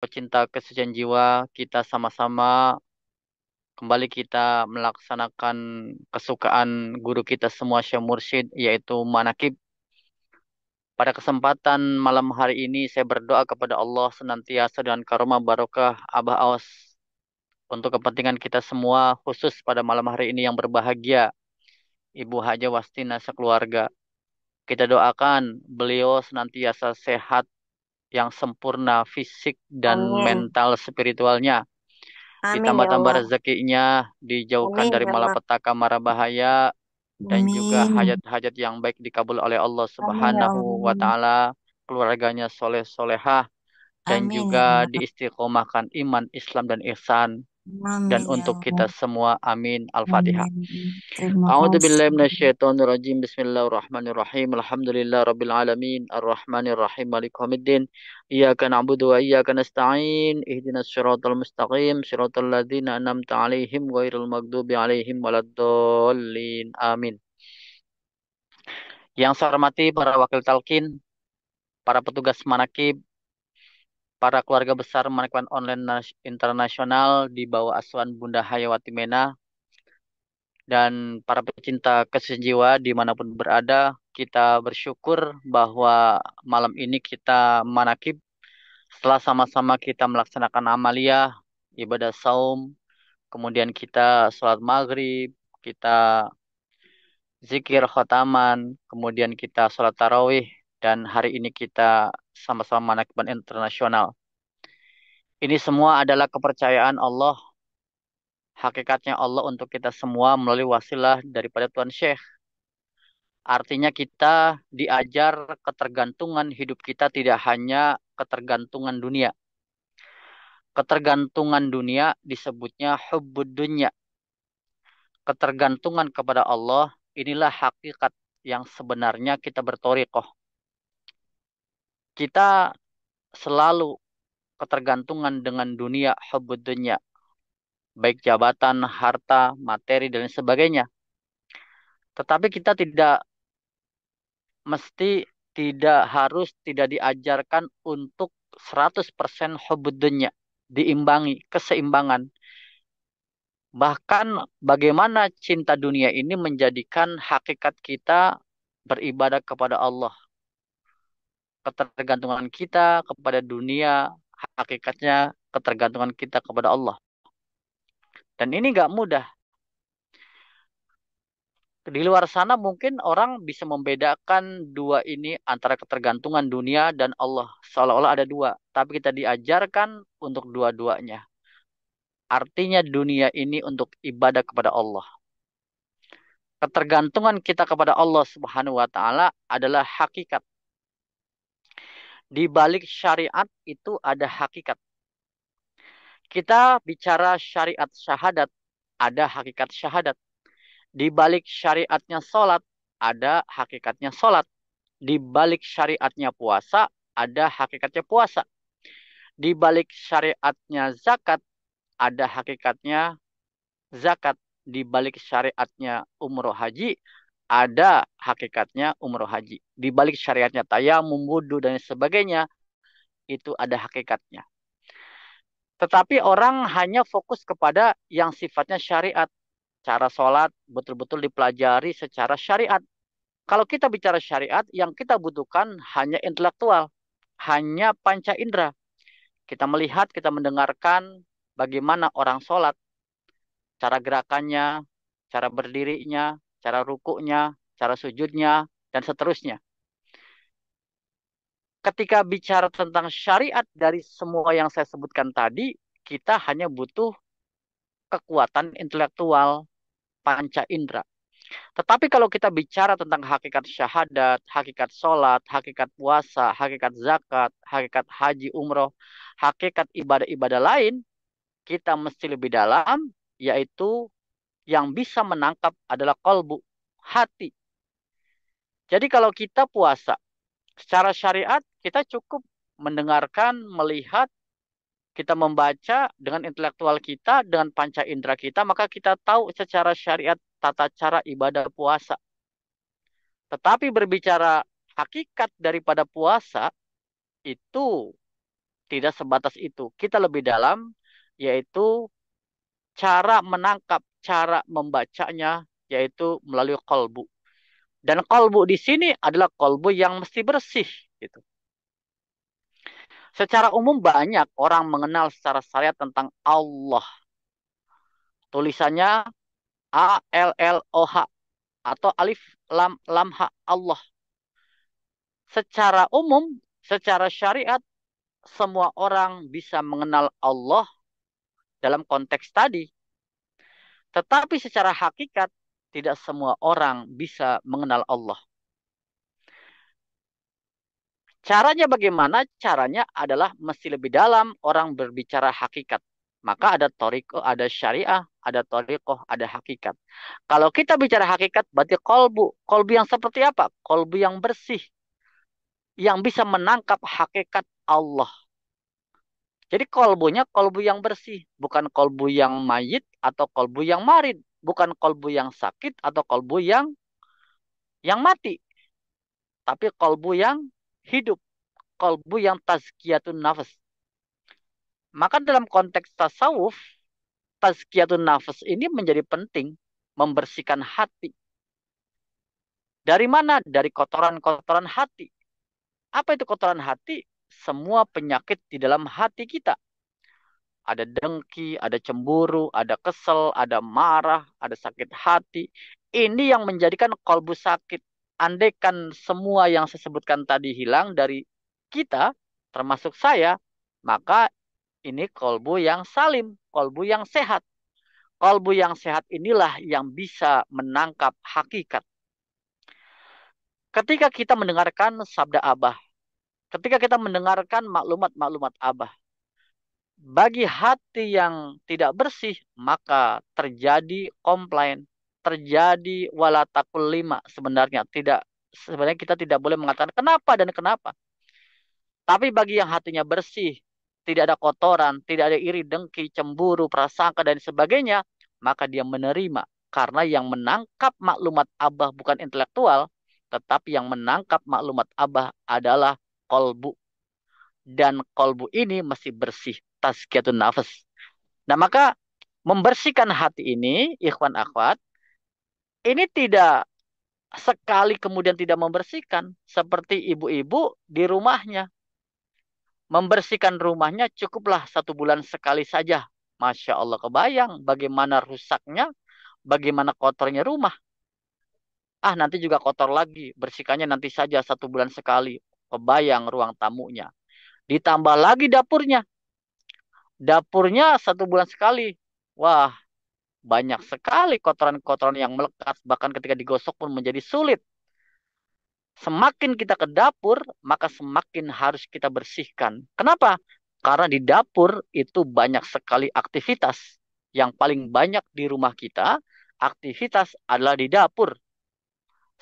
pecinta kesucian jiwa, kita sama-sama kembali kita melaksanakan kesukaan guru kita semua Syekh Mursyid, yaitu manakib. Pada kesempatan malam hari ini saya berdoa kepada Allah senantiasa dengan karomah barokah Abah Awas untuk kepentingan kita semua, khusus pada malam hari ini yang berbahagia Ibu Haja Wastina sekeluarga. Kita doakan beliau senantiasa sehat yang sempurna fisik dan Amin. mental spiritualnya. Amin ya Ditambah-tambah Allah. rezekinya, dijauhkan Amin dari ya Allah. malapetaka mara bahaya, dan juga Amin. hajat-hajat yang baik dikabul oleh Allah Amin ya Subhanahu wa Allah. taala, keluarganya soleh solehah, dan Amin ya juga Allah. diistiqomahkan iman, Islam dan ihsan. Dan Amin ya untuk Allah. kita semua, amin. Al-Fatihah. Amin. Terima A'udzu kasih. billahi minasyaitonir rajim. Bismillahirrahmanirrahim. Alhamdulillahirabbil alamin. Arrahmanir rahim. Maliki yaumiddin. Iyyaka na'budu wa iyyaka nasta'in. Ihdinas siratal mustaqim. Siratal ladzina an'amta 'alaihim ghairil maghdubi 'alaihim waladdallin. Amin. Yang saya hormati para wakil talkin, para petugas manakib, para keluarga besar Manakib Online Internasional di bawah asuhan Bunda Hayawati Mena, dan para pecinta kesucian jiwa dimanapun berada, kita bersyukur bahwa malam ini kita manakib setelah sama-sama kita melaksanakan amaliyah, ibadah saum, kemudian kita sholat maghrib, kita zikir khotaman, kemudian kita sholat tarawih, dan hari ini kita sama-sama manakiban internasional. Ini semua adalah kepercayaan Allah, hakikatnya Allah untuk kita semua melalui wasilah daripada Tuan Syekh. Artinya kita diajar ketergantungan hidup kita tidak hanya ketergantungan dunia. Ketergantungan dunia disebutnya hubbud dunya. Ketergantungan kepada Allah, inilah hakikat yang sebenarnya kita bertorikoh. Kita selalu ketergantungan dengan dunia, hubbud dunya. Baik jabatan, harta, materi, dan sebagainya. Tetapi kita tidak mesti, tidak harus, tidak diajarkan untuk 100% hubud dunya, diimbangi, keseimbangan. Bahkan bagaimana cinta dunia ini menjadikan hakikat kita beribadah kepada Allah. Ketergantungan kita kepada dunia, hakikatnya ketergantungan kita kepada Allah. Dan ini gak mudah. Di luar sana mungkin orang bisa membedakan dua ini antara ketergantungan dunia dan Allah. Seolah-olah ada dua. Tapi kita diajarkan untuk dua-duanya. Artinya dunia ini untuk ibadah kepada Allah. Ketergantungan kita kepada Allah Subhanahu wa taala adalah hakikat. Di balik syariat itu ada hakikat. Kita bicara syariat syahadat, ada hakikat syahadat. Di balik syariatnya sholat, ada hakikatnya sholat. Di balik syariatnya puasa, ada hakikatnya puasa. Di balik syariatnya zakat, ada hakikatnya zakat. Di balik syariatnya umroh haji, ada hakikatnya umroh haji. Di balik syariatnya tayamum, wudu, dan sebagainya, itu ada hakikatnya. Tetapi orang hanya fokus kepada yang sifatnya syariat. Cara sholat betul-betul dipelajari secara syariat. Kalau kita bicara syariat, yang kita butuhkan hanya intelektual, hanya panca indera. Kita melihat, kita mendengarkan bagaimana orang sholat, cara gerakannya, cara berdirinya, cara rukuknya, cara sujudnya, dan seterusnya. Ketika bicara tentang syariat dari semua yang saya sebutkan tadi, kita hanya butuh kekuatan intelektual, panca indera. Tetapi kalau kita bicara tentang hakikat syahadat, hakikat sholat, hakikat puasa, hakikat zakat, hakikat haji umroh, hakikat ibadah-ibadah lain, kita mesti lebih dalam, yaitu yang bisa menangkap adalah kolbu, hati. Jadi kalau kita puasa, secara syariat kita cukup mendengarkan, melihat, kita membaca dengan intelektual kita, dengan panca indera kita, maka kita tahu secara syariat tata cara ibadah puasa. Tetapi berbicara hakikat daripada puasa, itu tidak sebatas itu. Kita lebih dalam, yaitu cara menangkap, cara membacanya, yaitu melalui kolbu. Dan kolbu di sini adalah kolbu yang mesti bersih. Gitu. Secara umum banyak orang mengenal secara syariat tentang Allah. Tulisannya ALLOH atau alif lam lam ha Allah. Secara umum, secara syariat, semua orang bisa mengenal Allah dalam konteks tadi. Tetapi secara hakikat, tidak semua orang bisa mengenal Allah. Caranya bagaimana? Caranya adalah mesti lebih dalam orang berbicara hakikat. Maka ada toriko, ada syariah, ada toriko, ada hakikat. Kalau kita bicara hakikat, berarti kolbu. Kolbu yang seperti apa? Kolbu yang bersih. Yang bisa menangkap hakikat Allah. Jadi kolbunya kolbu yang bersih. Bukan kolbu yang mayit atau kolbu yang marid. Bukan kolbu yang sakit atau kolbu yang mati. Tapi kolbu yang hidup. Kolbu yang tazkiyatun nafas. Maka dalam konteks tasawuf, tazkiyatun nafas ini menjadi penting. Membersihkan hati. Dari mana? Dari kotoran-kotoran hati. Apa itu kotoran hati? Semua penyakit di dalam hati kita. Ada dengki, ada cemburu, ada kesel, ada marah, ada sakit hati. Ini yang menjadikan kolbu sakit. Andaikan semua yang saya sebutkan tadi hilang dari kita, termasuk saya, maka ini kolbu yang salim, kolbu yang sehat. Kolbu yang sehat inilah yang bisa menangkap hakikat. Ketika kita mendengarkan sabda Abah, ketika kita mendengarkan maklumat-maklumat Abah, bagi hati yang tidak bersih, maka terjadi komplain, terjadi walatakul lima sebenarnya. Sebenarnya kita tidak boleh mengatakan kenapa dan kenapa. Tapi bagi yang hatinya bersih, tidak ada kotoran, tidak ada iri, dengki, cemburu, prasangka, dan sebagainya, maka dia menerima. Karena yang menangkap maklumat Abah bukan intelektual, tetapi yang menangkap maklumat Abah adalah kolbu. Dan kolbu ini masih bersih. Tazkiyatun nafas. Nah, maka membersihkan hati ini, ikhwan akhwat, ini tidak sekali kemudian tidak membersihkan. Seperti ibu-ibu di rumahnya. Membersihkan rumahnya cukuplah 1 bulan sekali saja. Masya Allah, kebayang bagaimana rusaknya, bagaimana kotornya rumah. Ah, nanti juga kotor lagi. Bersihkannya nanti saja 1 bulan sekali. Kebayang ruang tamunya. Ditambah lagi dapurnya. Dapurnya 1 bulan sekali. Wah, banyak sekali kotoran-kotoran yang melekat. Bahkan ketika digosok pun menjadi sulit. Semakin kita ke dapur, maka semakin harus kita bersihkan. Kenapa? Karena di dapur itu banyak sekali aktivitas. Yang paling banyak di rumah kita, aktivitas adalah di dapur.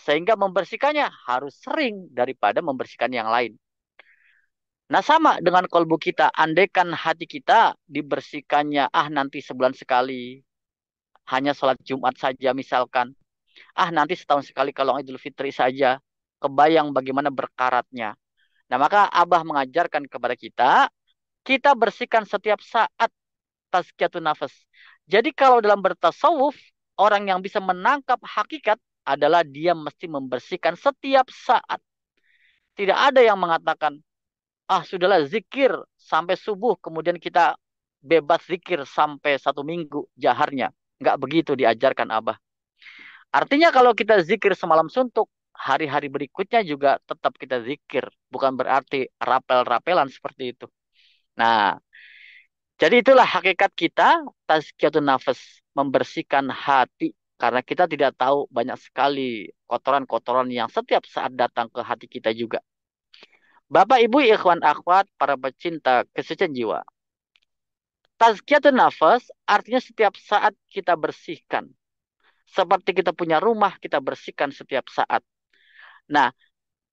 Sehingga membersihkannya harus sering daripada membersihkan yang lain. Nah, sama dengan kolbu kita. Andaikan hati kita dibersihkannya, nanti 1 bulan sekali. Hanya sholat Jumat saja misalkan. Nanti setahun sekali kalau Idul Fitri saja. Kebayang bagaimana berkaratnya. Nah, maka Abah mengajarkan kepada kita, kita bersihkan setiap saat tazkiyatun nafas. Jadi kalau dalam bertasawuf, orang yang bisa menangkap hakikat adalah dia mesti membersihkan setiap saat. Tidak ada yang mengatakan, sudahlah zikir sampai subuh, kemudian kita bebas zikir sampai 1 minggu jaharnya. Nggak begitu diajarkan Abah. Artinya kalau kita zikir semalam suntuk, hari-hari berikutnya juga tetap kita zikir. Bukan berarti rapel-rapelan seperti itu. Nah, jadi itulah hakikat kita, tazkiyatun nafas, membersihkan hati. Karena kita tidak tahu banyak sekali kotoran-kotoran yang setiap saat datang ke hati kita juga. Bapak, Ibu, ikhwan, akhwat, para pecinta kesucian jiwa. Tazkiyatun nafas artinya setiap saat kita bersihkan. Seperti kita punya rumah, kita bersihkan setiap saat. Nah,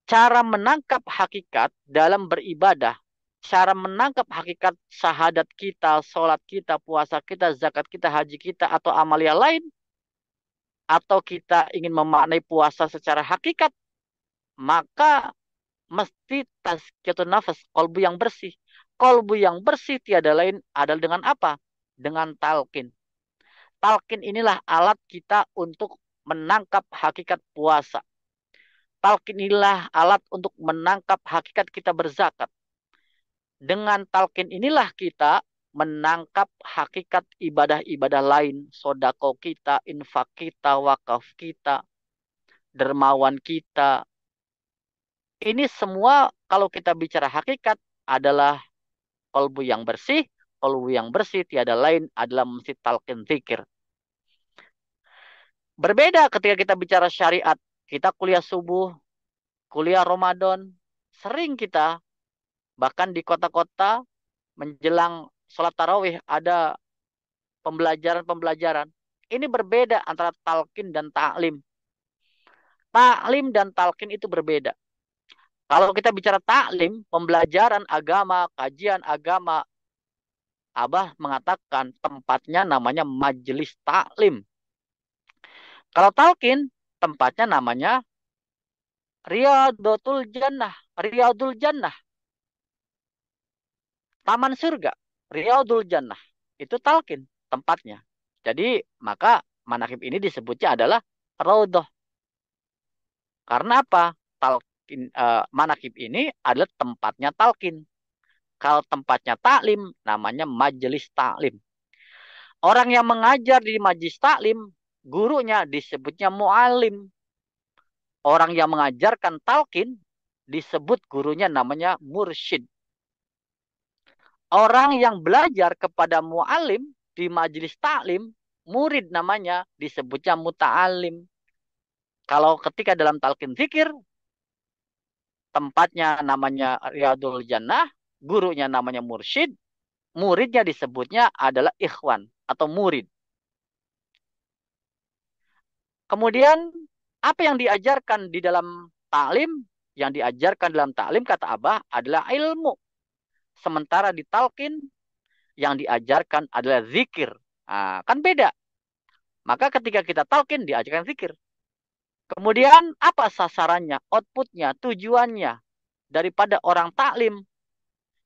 cara menangkap hakikat dalam beribadah, cara menangkap hakikat syahadat kita, sholat kita, puasa kita, zakat kita, haji kita, atau amalia lain, atau kita ingin memaknai puasa secara hakikat, maka mesti tazkiyatun nafas, kolbu yang bersih. Kolbu yang bersih tiada lain adalah dengan apa? Dengan talqin. Talqin inilah alat kita untuk menangkap hakikat puasa. Talqin inilah alat untuk menangkap hakikat kita berzakat. Dengan talqin inilah kita menangkap hakikat ibadah-ibadah lain. Sodako kita, infak kita, wakaf kita, dermawan kita. Ini semua kalau kita bicara hakikat adalah kolbu yang bersih. Kolbu yang bersih tiada lain adalah mesti talqin zikir. Berbeda ketika kita bicara syariat. Kita kuliah subuh, kuliah Ramadan. Sering kita, bahkan di kota-kota menjelang sholat tarawih ada pembelajaran-pembelajaran. Ini berbeda antara talqin dan ta'lim. Ta'lim dan talqin itu berbeda. Kalau kita bicara taklim, pembelajaran agama, kajian agama, Abah mengatakan tempatnya namanya majelis taklim. Kalau talqin, tempatnya namanya Riyadul Jannah. Riyadul Jannah. Taman surga. Riyadul Jannah. Itu talqin tempatnya. Jadi, maka manakib ini disebutnya adalah Raudhah. Karena apa? Talqin, manakib ini adalah tempatnya talqin. Kalau tempatnya taklim, namanya majelis taklim. Orang yang mengajar di majelis taklim, gurunya disebutnya mu'alim. Orang yang mengajarkan talqin, disebut gurunya namanya mursyid. Orang yang belajar kepada mu'alim di majelis taklim, murid namanya, disebutnya muta'alim. Kalau ketika dalam talqin zikir, tempatnya namanya Riyadul Jannah, gurunya namanya mursyid, muridnya disebutnya adalah ikhwan atau murid. Kemudian apa yang diajarkan di dalam taklim? Yang diajarkan dalam taklim kata Abah adalah ilmu. Sementara di talqin yang diajarkan adalah zikir. Nah, kan beda. Maka ketika kita talqin diajarkan zikir. Kemudian apa sasarannya, outputnya, tujuannya daripada orang taklim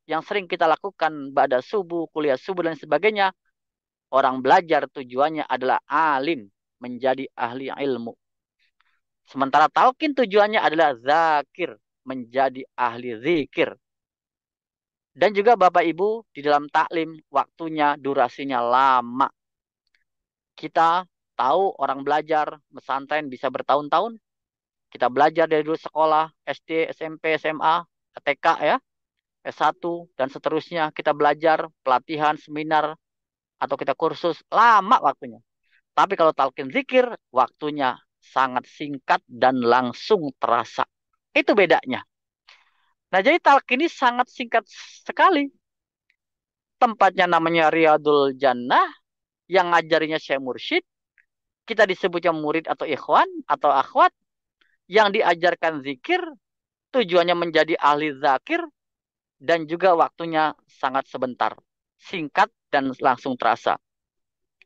yang sering kita lakukan pada subuh, kuliah subuh dan sebagainya. Orang belajar tujuannya adalah alim, menjadi ahli ilmu. Sementara talqin tujuannya adalah zakir, menjadi ahli zikir. Dan juga Bapak Ibu, di dalam taklim, waktunya, durasinya lama. Kita tahu orang belajar, pesantren bisa bertahun-tahun. Kita belajar dari dulu sekolah, SD, SMP, SMA, TK ya, S1, dan seterusnya. Kita belajar, pelatihan, seminar, atau kita kursus, lama waktunya. Tapi kalau talqin zikir, waktunya sangat singkat dan langsung terasa. Itu bedanya. Nah, jadi talqin ini sangat singkat sekali. Tempatnya namanya Riyadul Jannah, yang ngajarinya Syekh Mursyid. Kita disebutnya murid atau ikhwan atau akhwat. Yang diajarkan zikir, tujuannya menjadi ahli zakir, dan juga waktunya sangat sebentar. Singkat dan langsung terasa.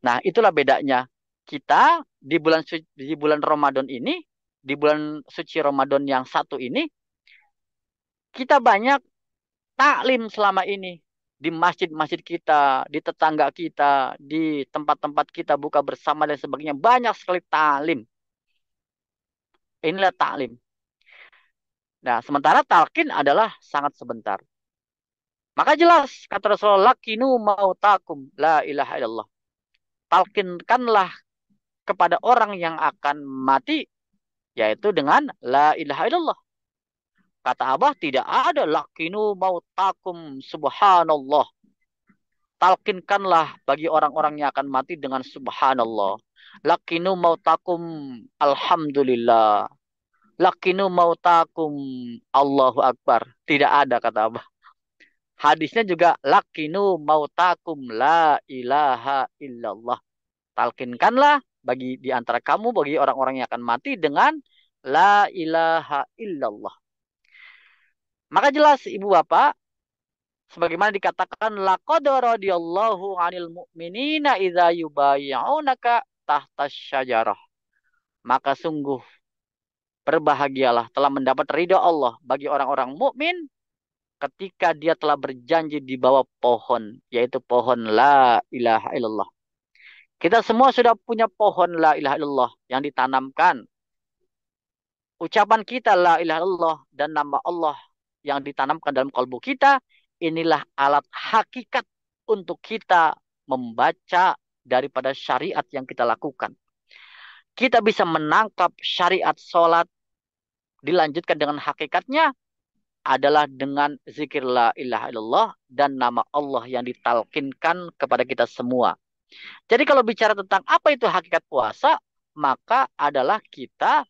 Nah, itulah bedanya. Kita di bulan Ramadan ini, di bulan suci Ramadan yang satu ini, kita banyak taklim selama ini. Di masjid-masjid kita, di tetangga kita, di tempat-tempat kita buka bersama dan sebagainya. Banyak sekali taklim. Inilah taklim. Nah, sementara talqin adalah sangat sebentar. Maka jelas, kata Rasulullah, lakinu mautakum la ilaha illallah. Talqinkanlah kepada orang yang akan mati, yaitu dengan la ilaha illallah. Kata Abah, tidak ada lakinu mautakum subhanallah. Talqinkanlah bagi orang-orang yang akan mati dengan subhanallah. Lakinu mautakum alhamdulillah. Lakinu mautakum Allahu Akbar. Tidak ada kata Abah. Hadisnya juga lakinu mautakum la ilaha illallah. Talqinkanlah bagi di antara kamu, bagi orang-orang yang akan mati dengan la ilaha illallah. Maka jelas Ibu Bapak, sebagaimana dikatakan laqad radhiyallahu 'anil mu'minina idza yubayyi'unaka tahta syajarah. Maka sungguh berbahagialah telah mendapat ridha Allah bagi orang-orang mukmin ketika dia telah berjanji di bawah pohon, yaitu pohon la ilaha illallah. Kita semua sudah punya pohon la ilaha illallah yang ditanamkan. Ucapan kita la ilaha illallah dan nama Allah yang ditanamkan dalam kalbu kita, inilah alat hakikat untuk kita membaca daripada syariat yang kita lakukan. Kita bisa menangkap syariat sholat, dilanjutkan dengan hakikatnya adalah dengan zikir la ilaha illallah dan nama Allah yang ditalkinkan kepada kita semua. Jadi kalau bicara tentang apa itu hakikat puasa, maka adalah kita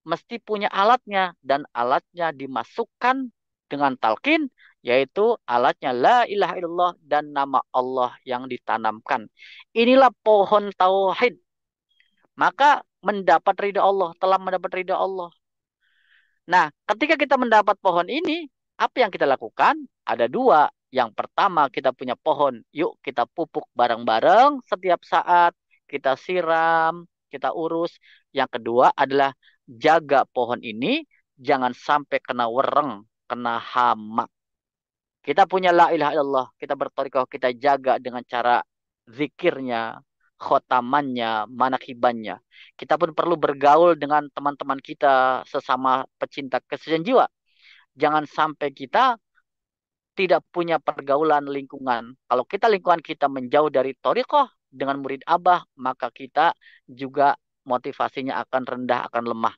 mesti punya alatnya dan alatnya dimasukkan dengan talqin, yaitu alatnya la ilaha illallah dan nama Allah yang ditanamkan. Inilah pohon tauhid. Maka mendapat ridha Allah, telah mendapat ridha Allah. Nah, ketika kita mendapat pohon ini, apa yang kita lakukan? Ada dua. Yang pertama, kita punya pohon. Yuk kita pupuk bareng-bareng setiap saat. Kita siram, kita urus. Yang kedua adalah jaga pohon ini. Jangan sampai kena wereng, kena hama. Kita punya la ilaha illallah. Kita bertorikoh, kita jaga dengan cara zikirnya, khotamannya, manakibannya. Kita pun perlu bergaul dengan teman-teman kita sesama pecinta kesucian jiwa. Jangan sampai kita tidak punya pergaulan lingkungan. Kalau kita lingkungan kita menjauh dari torikoh dengan murid abah, maka kita juga motivasinya akan rendah, akan lemah.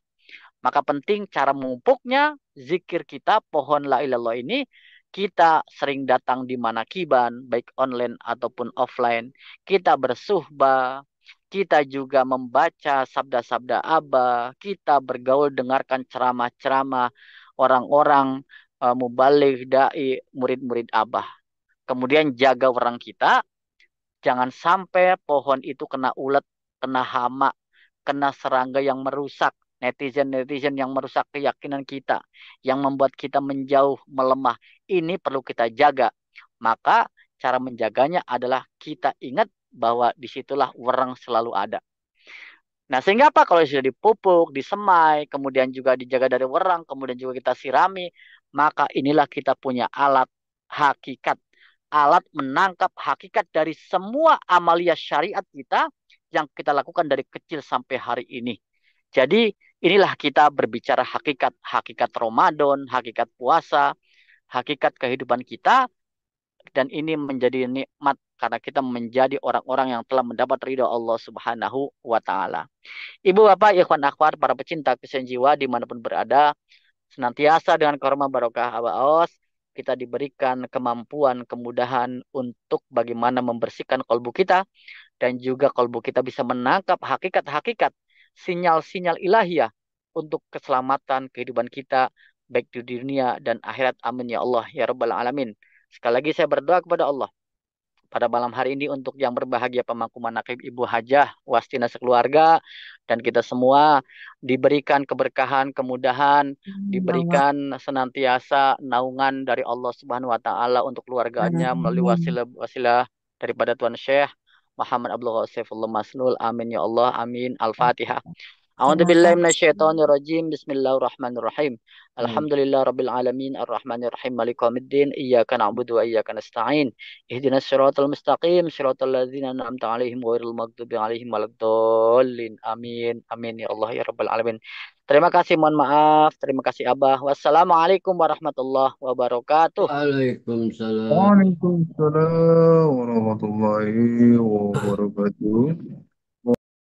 Maka penting cara memupuknya, zikir kita, pohon la ilallah ini, kita sering datang di manakiban, baik online ataupun offline. Kita bersuhbah, kita juga membaca sabda-sabda Abah, kita bergaul dengarkan ceramah-ceramah orang-orang mubalik, dai, murid-murid Abah. Kemudian jaga orang kita, jangan sampai pohon itu kena ulet, kena hama, kena serangga yang merusak, netizen-netizen yang merusak keyakinan kita, yang membuat kita menjauh, melemah. Ini perlu kita jaga. Maka cara menjaganya adalah kita ingat bahwa disitulah orang selalu ada. Nah, sehingga apa? Kalau sudah dipupuk, disemai, kemudian juga dijaga dari orang, kemudian juga kita sirami, maka inilah kita punya alat hakikat. Alat menangkap hakikat dari semua amalia syariat kita yang kita lakukan dari kecil sampai hari ini. Jadi, inilah kita berbicara hakikat. Hakikat Ramadan, hakikat puasa, hakikat kehidupan kita, dan ini menjadi nikmat karena kita menjadi orang-orang yang telah mendapat ridha Allah Subhanahu wa taala. Ibu bapak, ikhwan akhwat, para pecinta kesucian jiwa dimanapun berada, senantiasa dengan karomah barokah abaos, kita diberikan kemampuan, kemudahan untuk bagaimana membersihkan kolbu kita, dan juga kolbu kita bisa menangkap hakikat-hakikat, sinyal-sinyal ilahiyah untuk keselamatan kehidupan kita, baik di dunia dan akhirat. Amin ya Allah, ya Rabbal Alamin. Sekali lagi saya berdoa kepada Allah pada malam hari ini untuk yang berbahagia pemangku manaqib Ibu Hajah Wastina sekeluarga, dan kita semua diberikan keberkahan, kemudahan, Ya Allah. diberikan senantiasa naungan dari Allah Subhanahu wa taala untuk keluarganya melalui Amin. wasilah daripada Tuan Syekh Muhammad Abdul Ghaffar Masnul. Amin ya Allah, amin. Al-Fatihah. A'udzu Terima billahi kasih. minasyaitonir rajim. Bismillahirrahmanirrahim. Alhamdulillah rabbil alamin arrahmanir rahim maliki yaumiddin iyyaka na'budu wa iyyaka nasta'in. Ihdinas siratal mustaqim siratal ladzina an'amta 'alaihim ghairil maghdubi 'alaihim waladdallin. Amin. Amin ya Allah ya rabbal alamin. Terima kasih, mohon maaf. Terima kasih Abah. Wassalamualaikum warahmatullahi wabarakatuh. Waalaikumsalam. Waalaikumsalam warahmatullahi wabarakatuh.